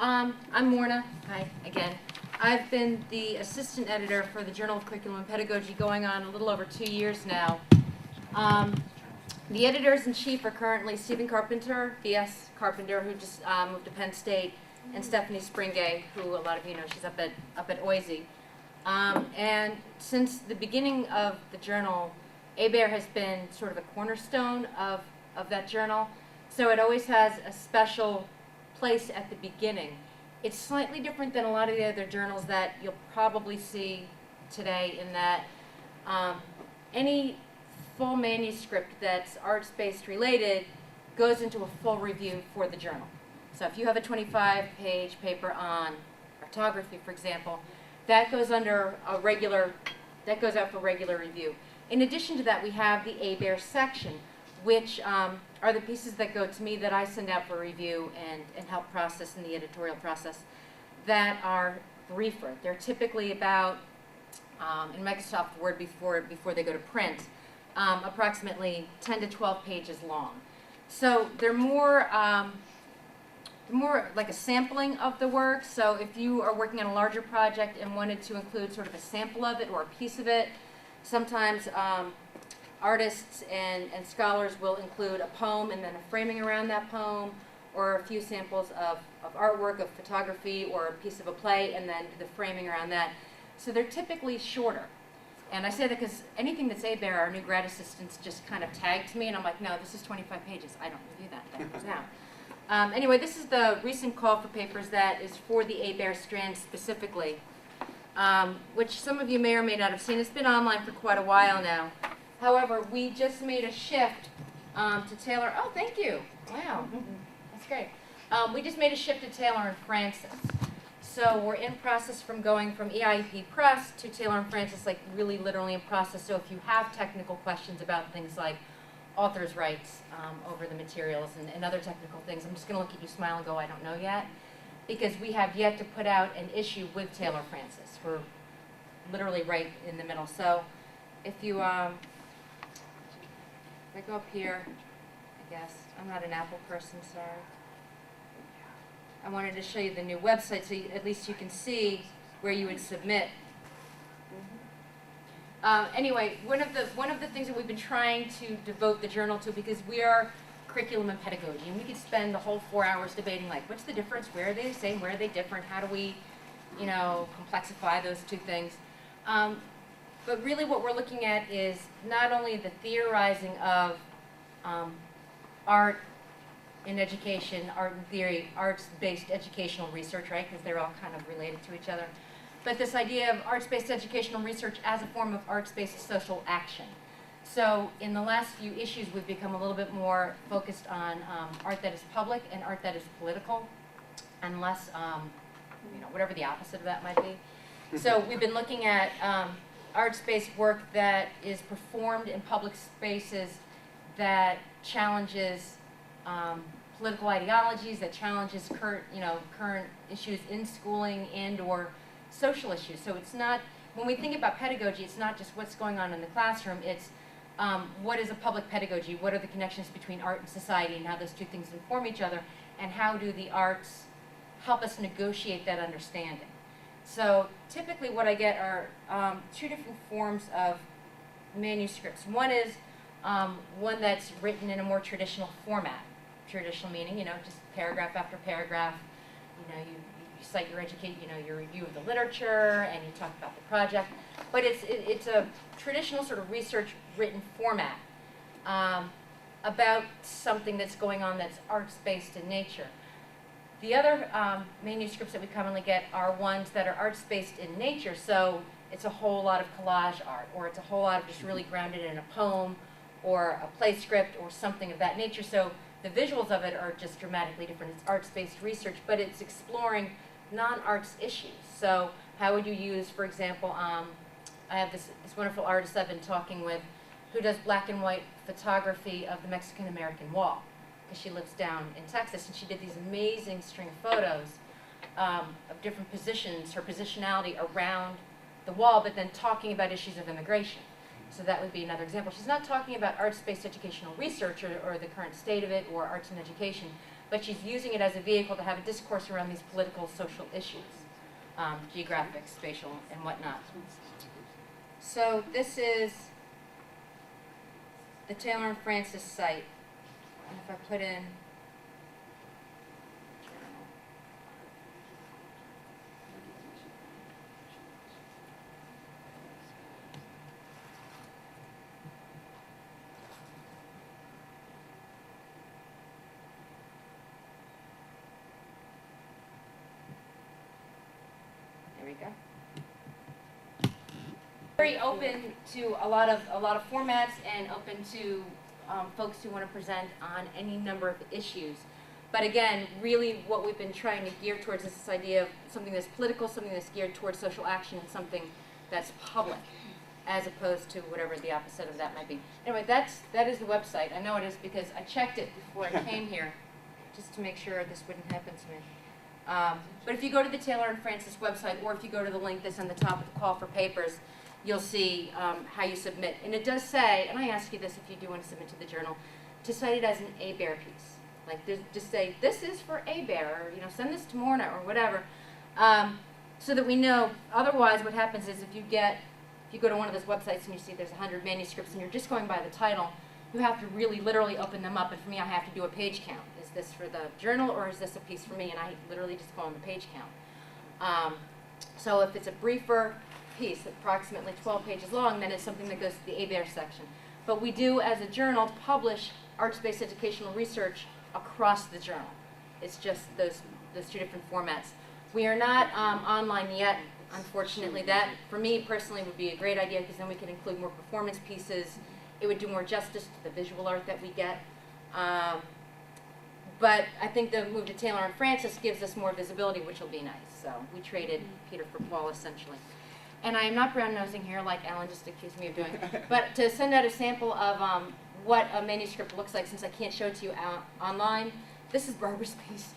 I'm Morna. Hi, again. I've been the assistant editor for the Journal of Curriculum Pedagogy going on a little over 2 years now. The editors-in-chief are currently Stephen Carpenter, B.S. Carpenter, who just moved to Penn State, and Stephanie Springay, who a lot of you know, she's up at OISE. And since the beginning of the journal, ABER has been sort of a cornerstone of that journal. So it always has a special place at the beginning. It's slightly different than a lot of the other journals that you'll probably see today, in that any full manuscript that's arts-based related goes into a full review for the journal. So if you have a 25-page paper on cartography, for example, that goes under a that goes out for regular review. In addition to that, we have the ABER section, which are the pieces that go to me that I send out for review and help process in the editorial process, that are briefer. They're typically about, in Microsoft Word before they go to print, approximately 10 to 12 pages long. So they're more like a sampling of the work. So if you are working on a larger project and wanted to include sort of a sample of it or a piece of it, sometimes artists and scholars will include a poem and then a framing around that poem, or a few samples of artwork, of photography, or a piece of a play, and then the framing around that. So they're typically shorter. And I say that because anything that's ABER, our new grad assistants just kind of tag to me, and I'm like, no, this is 25 pages. I don't review that now. Anyway, this is the recent call for papers that is for the ABER strand specifically, which some of you may or may not have seen. It's been online for quite a while now. However, we just made a shift to tailor. Oh, thank you. Wow, that's great. We just made a shift to Taylor and Francis. So we're in process from going from EIP Press to Taylor and Francis, like really literally in process. So if you have technical questions about things like author's rights over the materials and other technical things, I'm just going to look at you, smile, and go, I don't know yet, because we have yet to put out an issue with Taylor Francis. We're literally right in the middle. So if you, if I go up here, I guess, I'm not an Apple person, sorry. I wanted to show you the new website so at least you can see where you would submit. Anyway, one of the things that we've been trying to devote the journal to, because we are curriculum and pedagogy, and we could spend the whole 4 hours debating, like, what's the difference, where are they the same, where are they different, how do we, you know, complexify those two things. But really what we're looking at is not only the theorizing of art in education, art in theory, arts-based educational research, right, because they're all kind of related to each other, but this idea of arts-based educational research as a form of arts-based social action. So in the last few issues, we've become a little bit more focused on art that is public and art that is political, and less, you know, whatever the opposite of that might be. So we've been looking at arts-based work that is performed in public spaces that challenges political ideologies, that challenges current issues in schooling and/or social issues. So it's not, when we think about pedagogy, it's not just what's going on in the classroom, it's what is a public pedagogy, what are the connections between art and society, and how those two things inform each other, and how do the arts help us negotiate that understanding. So typically what I get are two different forms of manuscripts. One is one that's written in a more traditional format. Traditional meaning, you know, just paragraph after paragraph. You know, you cite your your review of the literature, and you talk about the project. But it's a traditional sort of research written format about something that's going on that's arts-based in nature. The other manuscripts that we commonly get are ones that are arts-based in nature. So it's a whole lot of collage art, or it's a whole lot of just really grounded in a poem or a play script or something of that nature. So the visuals of it are just dramatically different. It's arts-based research, but it's exploring non-arts issues. So how would you use, for example, I have this wonderful artist I've been talking with who does black and white photography of the Mexican-American wall, because she lives down in Texas, and she did these amazing string of photos of different positions, her positionality around the wall, but then talking about issues of immigration. So that would be another example. She's not talking about arts-based educational research or the current state of it or arts and education, but she's using it as a vehicle to have a discourse around these political, social issues, geographic, spatial, and whatnot. So this is the Taylor and Francis site. And if I put in there we go. Very open to a lot of formats and open to folks who want to present on any number of issues. But again, really what we've been trying to gear towards is this idea of something that's political, something that's geared towards social action, and something that's public, as opposed to whatever the opposite of that might be. Anyway, that is the website. I know it is because I checked it before I came here, just to make sure this wouldn't happen to me. But if you go to the Taylor and Francis website, or if you go to the link that's on the top of the call for papers, you'll see how you submit. And it does say, and I ask you this if you do want to submit to the journal, to cite it as an ABER piece. Like, just say, this is for ABER, or send this to Morna, or whatever, so that we know. Otherwise, what happens is if you go to one of those websites and you see there's 100 manuscripts and you're just going by the title, you have to really literally open them up. And for me, I have to do a page count. Is this for the journal, or is this a piece for me? And I literally just go on the page count. So if it's a briefer piece, approximately 12 pages long, then it's something that goes to the ABER section. But we do, as a journal, publish arts-based educational research across the journal. It's just those two different formats. We are not online yet, unfortunately. That, for me personally, would be a great idea, because then we can include more performance pieces. It would do more justice to the visual art that we get. But I think the move to Taylor and Francis gives us more visibility, which will be nice. So we traded Peter for Paul, essentially. And I am not brown-nosing here, like Alan just accused me of doing, but to send out a sample of what a manuscript looks like, since I can't show it to you online, this is Barbara's piece.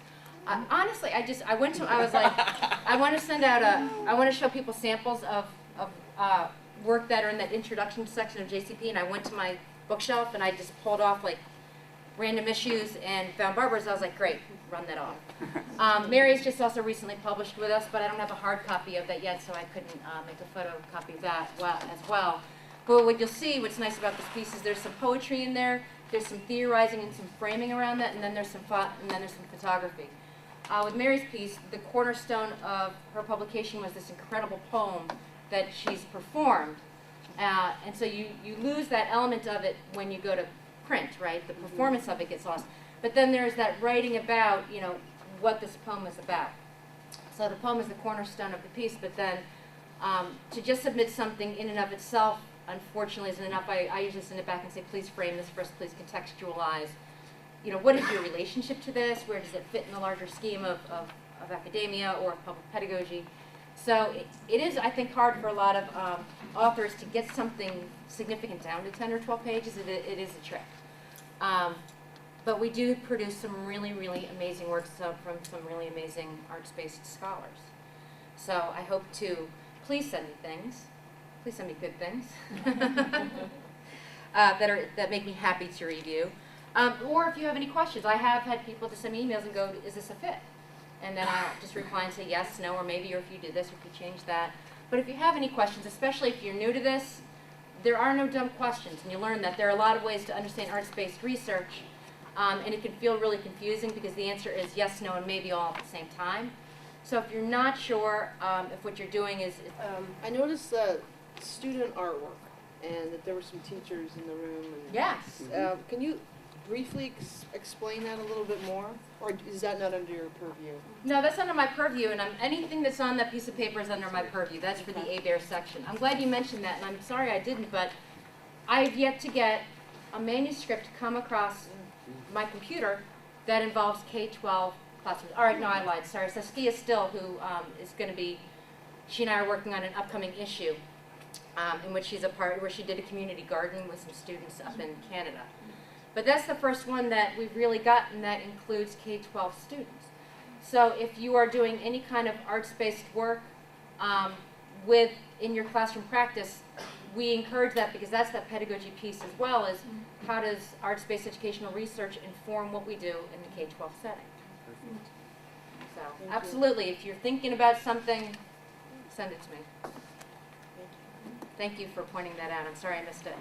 Honestly, I was like, I want to show people samples of work that are in that introduction section of JC&P, and I went to my bookshelf and I just pulled off like random issues and found Barbara's. I was like, great, run that off. Mary's just also recently published with us, but I don't have a hard copy of that yet, so I couldn't make a photocopy of that as well. But what you'll see, what's nice about this piece is there's some poetry in there, there's some theorizing and some framing around that, and then there's some photography. With Mary's piece, the cornerstone of her publication was this incredible poem that she's performed. And so you lose that element of it when you go to print, right? The performance of it gets lost. But then there's that writing about, what this poem is about. So the poem is the cornerstone of the piece, but then to just submit something in and of itself, unfortunately, isn't enough. I usually send it back and say, please frame this for us, please contextualize. What is your relationship to this? Where does it fit in the larger scheme of academia or public pedagogy? So it is, I think, hard for a lot of authors to get something significant down to 10 or 12 pages. It is a trick. But we do produce some really, really amazing works from some really amazing arts-based scholars. So I hope to, please send me things. Please send me good things that make me happy to review. Or if you have any questions, I have had people to send me emails and go, is this a fit? And then I'll just reply and say yes, no, or maybe, or if you do this, or if you change that. But if you have any questions, especially if you're new to this, there are no dumb questions. And you learn that there are a lot of ways to understand arts-based research, and it can feel really confusing because the answer is yes, no, and maybe all at the same time. So if you're not sure if what you're doing is... I noticed student artwork, and that there were some teachers in the room. And, yes. Can you briefly explain that a little bit more? Or is that not under your purview? No, that's under my purview, and anything that's on that piece of paper is under my purview. That's for the ABER section. I'm glad you mentioned that, and I'm sorry I didn't, but I've yet to get a manuscript come across my computer that involves K-12 classrooms. All right, no, I lied. Sorry. Saskia Still, who is going to be, she and I are working on an upcoming issue in which she's a part, where she did a community garden with some students up in Canada. But that's the first one that we've really gotten that includes K-12 students. So if you are doing any kind of arts-based work in your classroom practice, we encourage that because that's that pedagogy piece as well as how does arts-based educational research inform what we do in the K-12 setting. So Thank you. absolutely, if you're thinking about something, send it to me. Thank you. Thank you for pointing that out. I'm sorry I missed it.